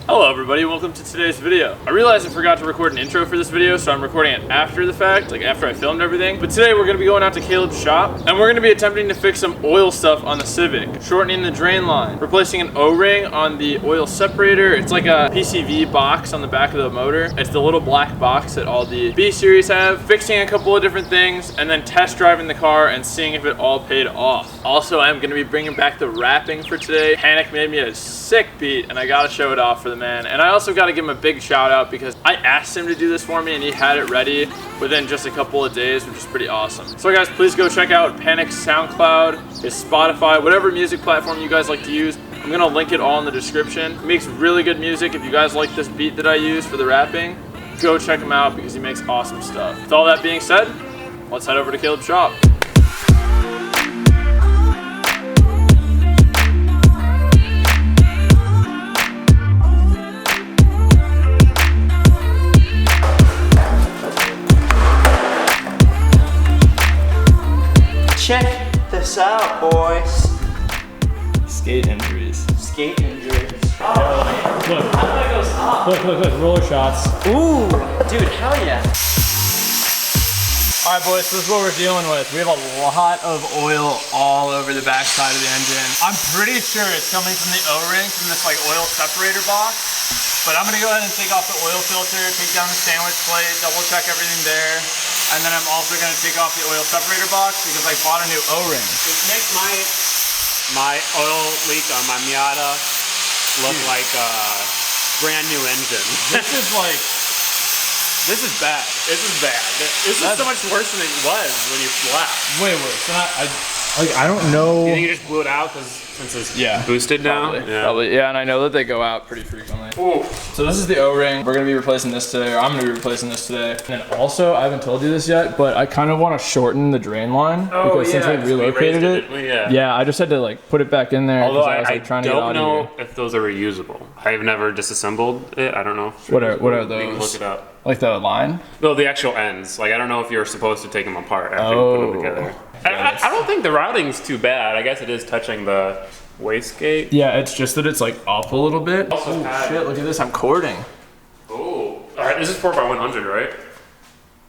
Hello everybody, welcome to today's video. I realized I forgot to record an intro for this video, so I'm recording it after the fact, like after I filmed everything. But today we're going to be going out to Caleb's shop, and we're going to be attempting to fix some oil stuff on the Civic, shortening the drain line, replacing an O-ring on the oil separator. It's like a PCV box on the back of the motor. It's the little black box that all the B series have, fixing a couple of different things, and then test driving the car and seeing if it all paid off. Also, I'm going to be bringing back the wrapping for today. Panic made me a sick beat, and I got to show it off for the man. And I also got to give him a big shout out because I asked him to do this for me and he had it ready within just a couple of days, which is pretty awesome. So guys, please go check out Panic's SoundCloud, his Spotify, whatever music platform you guys like to use. I'm gonna link it all in the description. He makes really good music. If you guys like this beat that I use for the rapping, go check him out because he makes awesome stuff. With all that being said, let's head over to Caleb's shop. Check this out, boys. Skate injuries. Skate injuries. Oh, look. How that goes up? Look, roller shots. Ooh, dude, hell yeah. All right, boys, so this is what we're dealing with. We have a lot of oil all over the back side of the engine. I'm pretty sure it's coming from the O-ring, from this like oil separator box. But I'm gonna go ahead and take off the oil filter, take down the sandwich plate, double check everything there. And then I'm also gonna take off the oil separator box because I bought a new O-ring. It makes my oil leak on my Miata look like a brand new engine. This is bad. This is bad. This is so much worse than it was when you left. Way worse. I don't know. You think you just blew it out since it's boosted now? Probably. Yeah, and I know that they go out pretty frequently. Ooh. So this is the O-ring. We're gonna be replacing this today, or I'm gonna be replacing this today. And then also, I haven't told you this yet, but I kind of want to shorten the drain line because since we relocated it, yeah, I just had to like put it back in there. Although I was, like, trying to get don't out know of here. if those are reusable. I've never disassembled it. I don't know. What are those? We can look it up. Like the line? No, the actual ends. Like I don't know if you're supposed to take them apart after you put them together. I don't think the routing's too bad. I guess it is touching the wastegate. Yeah, it's just that it's like up a little bit. Oh shit, look at this, I'm cording. Oh, alright, this is 4x100, right?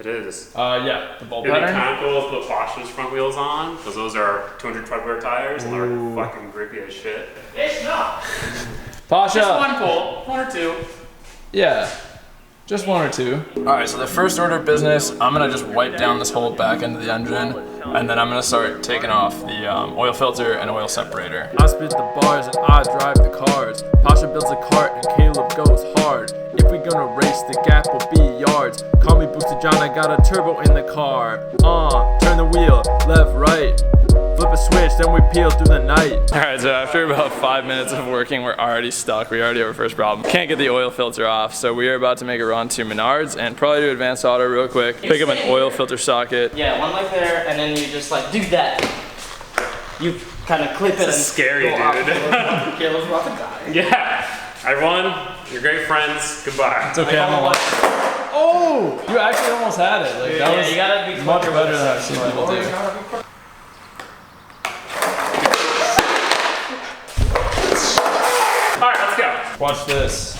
It is. Yeah, the bulb It'd be pattern. kind of cool to put Pasha's front wheels on, because those are 200 truck tires, and they're fucking grippy as shit. It's not. Pasha! Just one pull, one or two. Yeah. Just one or two. All right, so the first order of business, I'm gonna just wipe down this whole back end of the engine, and then I'm gonna start taking off the oil filter and oil separator. I spit the bars and I drive the cars. Pasha builds a cart and Caleb goes hard. If we gonna race, the gap will be yards. Call me Boosted John, I got a turbo in the car. Turn the wheel, left, right. Flip a switch, then we peel through the night. All right, so after about 5 minutes of working, we're already stuck. We already have our first problem. Can't get the oil filter off, so we are about to make a run to Menards and probably do advanced auto real quick. Pick up an oil filter socket. Yeah, one like there, and then you just like do that. You kind of clip it. This is scary, dude. Caleb's about to die. Yeah, I won. You're great friends. Goodbye. It's okay, I'm alive. Oh! You actually almost had it. Like, that was you gotta be much better than I've seen people do. Alright, let's go. Watch this.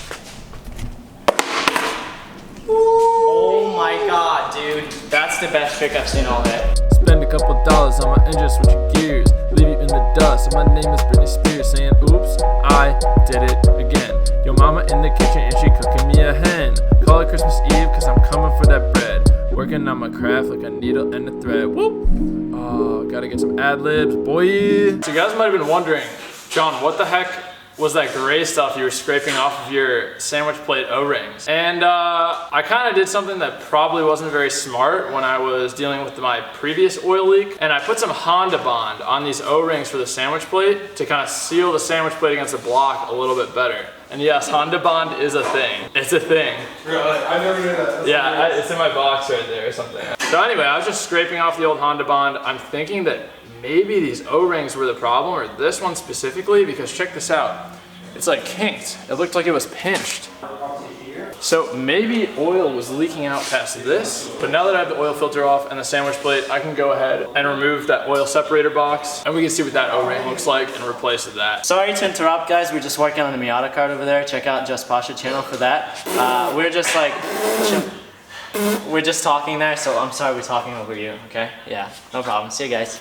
Oh my god, dude. That's the best trick I've seen all day. Spend a couple dollars on my engine, switching gears. Leave you in the dust. And my name is Britney Spears, saying, oops, I did it again. Your mama in the kitchen and she cooking me a hen. Call it Christmas Eve, cause I'm coming for that bread. Working on my craft like a needle and a thread. Whoop! Oh, gotta get some ad-libs, boy. So you guys might have been wondering, John, what the heck was that gray stuff you were scraping off of your sandwich plate O-rings? And I kind of did something that probably wasn't very smart when I was dealing with my previous oil leak. And I put some Honda Bond on these O-rings for the sandwich plate to kind of seal the sandwich plate against the block a little bit better. And yes, Honda Bond is a thing. It's a thing. Really? I never knew that. Yeah, it's in my box right there or something. So anyway, I was just scraping off the old Honda Bond. I'm thinking that maybe these O-rings were the problem, or this one specifically, because check this out. It's like kinked. It looked like it was pinched. So maybe oil was leaking out past this, but now that I have the oil filter off and the sandwich plate, I can go ahead and remove that oil separator box, and we can see what that O-ring looks like and replace that. Sorry to interrupt, guys. We're just working on the Miata card over there. Check out Just Pasha channel for that. We're just like, we're just talking there, so I'm sorry we're talking over you, okay? Yeah, no problem. See you guys.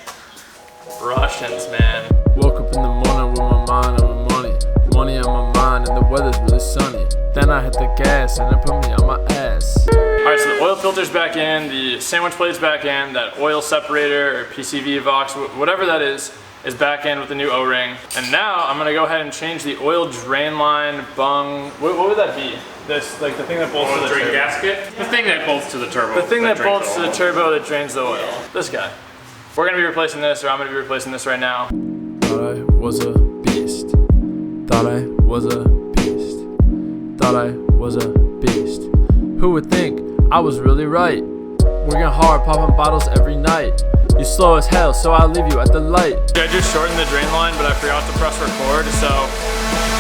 Russians, man. Woke up in the morning with my mind on my money. Money on my mind and the weather's really sunny. Then I hit the gas and it put me on my ass. Alright, so the oil filter's back in, the sandwich plate's back in, that oil separator or PCV box, whatever that is back in with the new O-ring. And now I'm gonna go ahead and change the oil drain line, bung, what would that be? This, like the thing that bolts to the turbo. gasket? The thing that bolts to the turbo. The thing that bolts to the turbo that drains the oil. This guy. We're gonna be replacing this, or I'm gonna be replacing this right now. Thought I was a beast. Thought I was a beast. Thought I was a beast. Who would think I was really right? Working hard, popping bottles every night. You slow as hell, so I'll leave you at the light. I just shortened the drain line, but I forgot to press record, so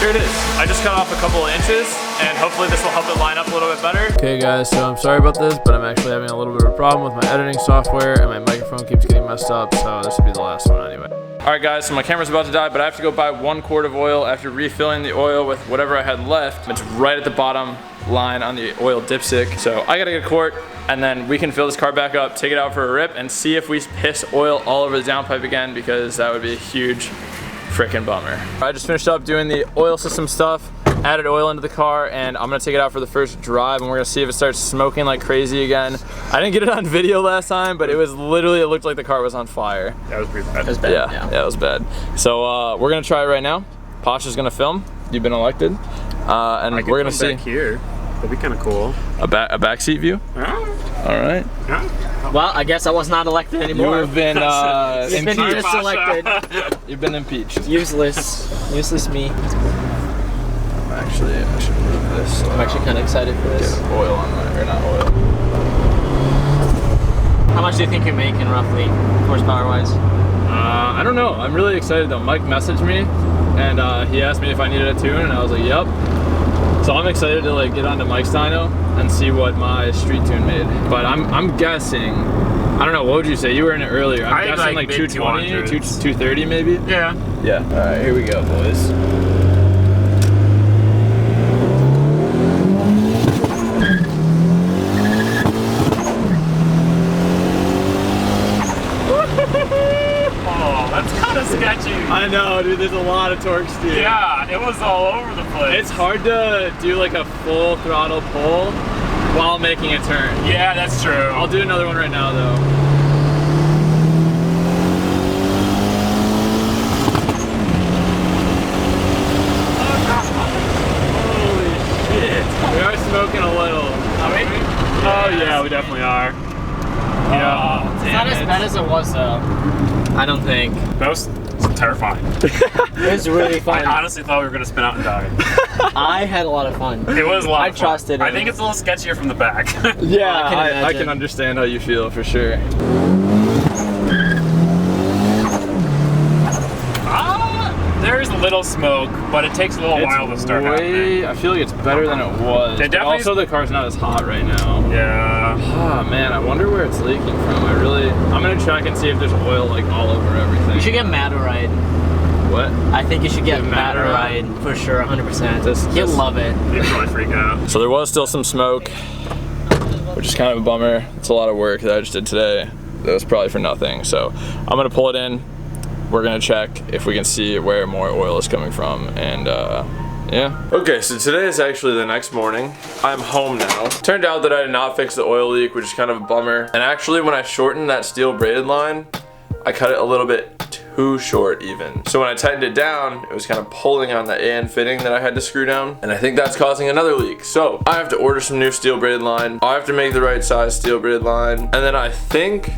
here it is. I just cut off a couple of inches, and hopefully this will help it line up a little bit better. Okay guys, so I'm sorry about this, but I'm actually having a little bit of a problem with my editing software, and my microphone keeps getting messed up, so this will be the last one anyway. Alright guys, so my camera's about to die, but I have to go buy 1 quart of oil after refilling the oil with whatever I had left. It's right at the bottom line on the oil dipstick. So I gotta get a quart, and then we can fill this car back up, take it out for a rip, and see if we piss oil all over the downpipe again, because that would be a huge freaking bummer. I just finished up doing the oil system stuff, added oil into the car, and I'm gonna take it out for the first drive, and we're gonna see if it starts smoking like crazy again. I didn't get it on video last time, but it was literally, it looked like the car was on fire. That was pretty bad. It was bad. Yeah, it was bad. So we're gonna try it right now. Pasha's gonna film. You've been elected, and we're gonna see. Back here. That'd be kind of cool. A backseat view. Yeah. All right. Yeah. Well, I guess I was not elected anymore. You've been You've been impeached. diselected. You've been impeached. Useless me. Actually, I should move this. I'm actually kind of excited for this. Get oil on my, or not oil. How much do you think you're making roughly, horsepower wise? I don't know. I'm really excited though. Mike messaged me, and he asked me if I needed a tune, and I was like, yep. So I'm excited to like get onto Mike's dyno and see what my street tune made. But I'm guessing, I don't know, what would you say? You were in it earlier. I'm guessing like 220, 230 maybe? Yeah. Yeah. All right, here we go, boys. Oh, that's kind of sketchy. I know, dude, there's a lot of torque steer. Yeah, it was all over the place. It's hard to do like a full throttle pull while making a turn. Yeah, that's true. I'll do another one right now though. Holy shit. We are smoking a little. Are we? Oh yeah, we definitely are. Yeah. It's not as bad as it was though. I don't think. That was terrifying. It was really fun. I honestly thought we were gonna spin out and die. I had a lot of fun. It was a lot. I of fun. trusted I it. think it's a little sketchier from the back. Yeah, I I can understand how you feel for sure. There's a little smoke, but it takes a little while to start happening. I feel like it's better than it was. It But definitely also the car's not as hot right now. Yeah. Ah man, I wonder where it's leaking from. I'm gonna check and see if there's oil like all over everything. You should get Matarite. What? I think you should get Get Matarite. Matarite for sure, 100%. This- You'll this- love it. You'd probably freak out. So there was still some smoke, which is kind of a bummer. It's a lot of work that I just did today. That was probably for nothing. So I'm gonna pull it in. We're gonna check if we can see where more oil is coming from, and yeah. Okay, so today is actually the next morning. I'm home now. Turned out that I did not fix the oil leak, which is kind of a bummer. And actually when I shortened that steel braided line, I cut it a little bit too short even. So when I tightened it down, it was kind of pulling on the AN fitting that I had to screw down. And I think that's causing another leak. So I have to order some new steel braided line. I have to make the right size steel braided line. And then I think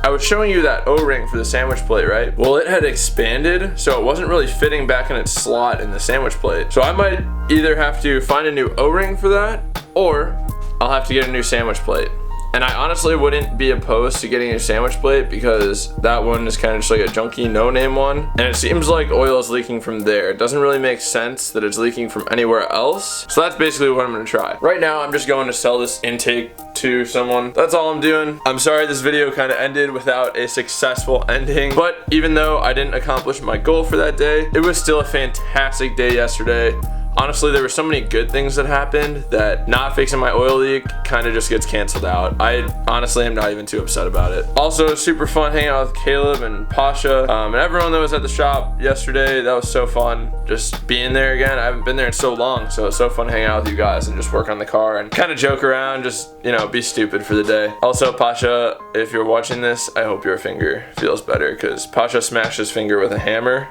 I was showing you that O-ring for the sandwich plate, right? Well, it had expanded, so it wasn't really fitting back in its slot in the sandwich plate. So I might either have to find a new O-ring for that, or I'll have to get a new sandwich plate. And I honestly wouldn't be opposed to getting a sandwich plate because that one is kind of just like a junky no-name one. And it seems like oil is leaking from there. It doesn't really make sense that it's leaking from anywhere else. So that's basically what I'm gonna try. Right now, I'm just going to sell this intake to someone. That's all I'm doing. I'm sorry this video kind of ended without a successful ending, but even though I didn't accomplish my goal for that day, it was still a fantastic day yesterday. Honestly, there were so many good things that happened that not fixing my oil leak kind of just gets canceled out. I honestly am not even too upset about it. Also, super fun hanging out with Caleb and Pasha and everyone that was at the shop yesterday. That was so fun just being there again. I haven't been there in so long, so it's so fun hanging out with you guys and just work on the car and kind of joke around, just, you know, be stupid for the day. Also, Pasha, if you're watching this, I hope your finger feels better because Pasha smashed his finger with a hammer.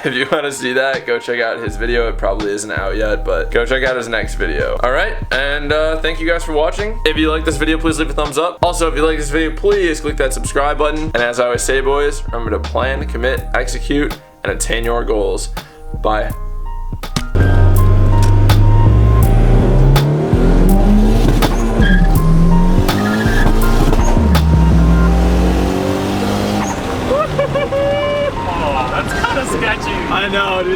If you want to see that, go check out his video. It probably isn't out yet, but go check out his next video. All right, and thank you guys for watching. If you like this video, please leave a thumbs up. Also, if you like this video, please click that subscribe button. And as I always say, boys, remember to plan, commit, execute, and attain your goals. Bye. That's kind of sketchy. I know, dude.